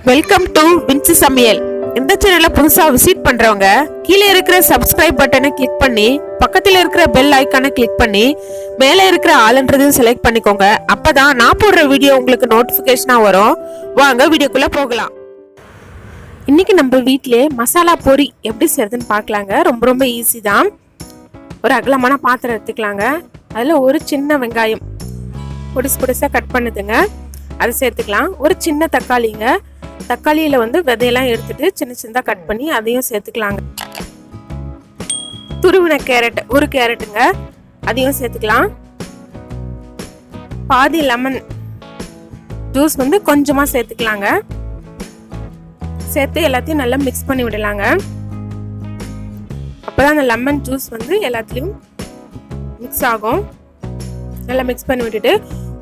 Welcome to Vinci சமையல். இந்த சேனலை புதுசா விசிட் பண்றவங்க கீழே இருக்கிற சப்ஸ்கிரைப் பட்டனை கிளிக் பண்ணி பக்கத்துல இருக்கிற பெல் ஐக்கானை கிளிக் பண்ணி மேலே இருக்கிற ஆல்ன்றதையும் செலக்ட் பண்ணிக்கோங்க. அப்பதான் நான் போடுற வீடியோ உங்களுக்கு நோட்டிபிகேஷனா வரும். வாங்க வீடியோக்குள்ள போகலாம். இன்னைக்கு நம்ம வீட்டிலே மசாலா பொரி எப்படி செய்யறதுன்னு பார்க்கலாங்க. ரொம்ப ரொம்ப ஈஸி தான். ஒரு அகலமான பாத்திரம் எடுத்துக்கலாங்க. அதுல ஒரு சின்ன வெங்காயம் பொடிசா கட் பண்ணுதுங்க, அதை சேர்த்துக்கலாம். ஒரு சின்ன தக்காளிங்க, தக்காளியில விதையெல்லாம் எடுத்துட்டு சின்ன சின்னதா கட் பண்ணி அதையும் சேர்த்துக்கலாங்க. துருவின கேரட், ஒரு கேரட்டுங்க, அதையும் சேர்த்துக்கலாம். பாதி லெமன் ஜூஸ் கொஞ்சமா சேர்த்துக்கலாங்க. சேர்த்து எல்லாத்தையும் நல்லா மிக்ஸ் பண்ணி விடலாங்க. அப்பதான் அந்த லெமன் ஜூஸ் எல்லாத்துலயும் மிக்ஸ் ஆகும். நல்லா மிக்ஸ் பண்ணி விட்டுட்டு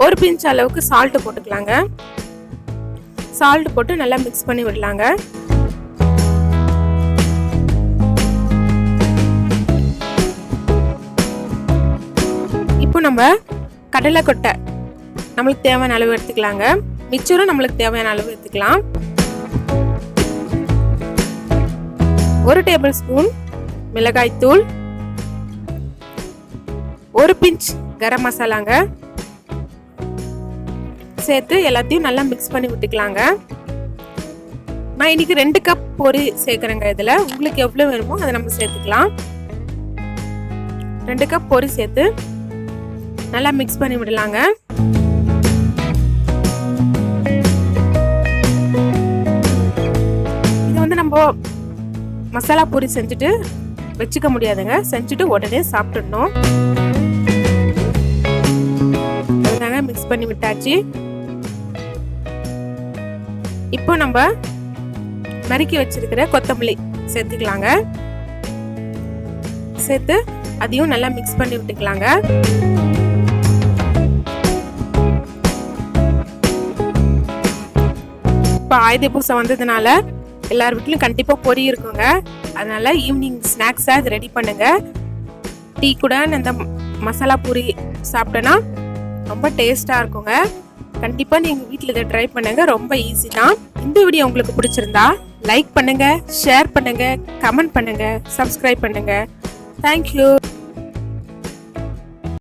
ஒரு பிஞ்ச் அளவுக்கு சால்ட் போட்டுக்கலாங்க. சால்ட் போட்டு நல்லா மிக்ஸ் பண்ணி விடலாங்க. இப்போ நம்ம கடலை கொட்டை நம்மளுக்கு தேவையான அளவு எடுத்துக்கலாங்க. மிச்சரும் நம்மளுக்கு தேவையான அளவு எடுத்துக்கலாம். 1 டேபிள் ஸ்பூன் மிளகாய் தூள், 1 பிஞ்ச் கரம் மசாலாங்க சேர்த்து எல்லாத்தையும் நல்லா மிக்ஸ் பண்ணி விட்டுக்கலாங்க. நான் இன்னைக்கு 2 கப் பொரி சேர்க்கிறேங்க. இதுல உங்களுக்கு எவ்வளவு வேணுமோ அதை நம்ம சேர்த்துக்கலாம். 2 கப் பொரி சேர்த்து நல்லா மிக்ஸ் பண்ணி விடலாங்க. இது நம்ம மசாலா பொரி செஞ்சுட்டு வச்சுக்க முடியாதுங்க. செஞ்சுட்டு உடனே சாப்பிட்டுடணும். மிக்ஸ் பண்ணி விட்டாச்சு. இப்போ நம்ம நறுக்கி வச்சிருக்கிற கொத்தமல்லி சேர்த்துக்கலாங்க. சேர்த்து அதையும் நல்லா மிக்ஸ் பண்ணி விட்டுக்கலாங்க. இப்போ ஆயுத பூசை வந்ததுனால எல்லார் வீட்லயும் கண்டிப்பா பொரி இருக்குங்க. அதனால ஈவினிங் ஸ்நாக்ஸா இது ரெடி பண்ணுங்க. டீ கூட இந்த மசாலா பூரி சாப்பிட்டோன்னா ரொம்ப டேஸ்டா இருக்குங்க. கண்டிப்பா நீங்க வீட்ல இதை ட்ரை பண்ணுங்க. ரொம்ப ஈஸி தான். இந்த வீடியோ உங்களுக்கு பிடிச்சிருந்தா லைக் பண்ணுங்க, ஷேர் பண்ணுங்க, கமெண்ட் பண்ணுங்க, சப்ஸ்கிரைப் பண்ணுங்க. தேங்க்யூ.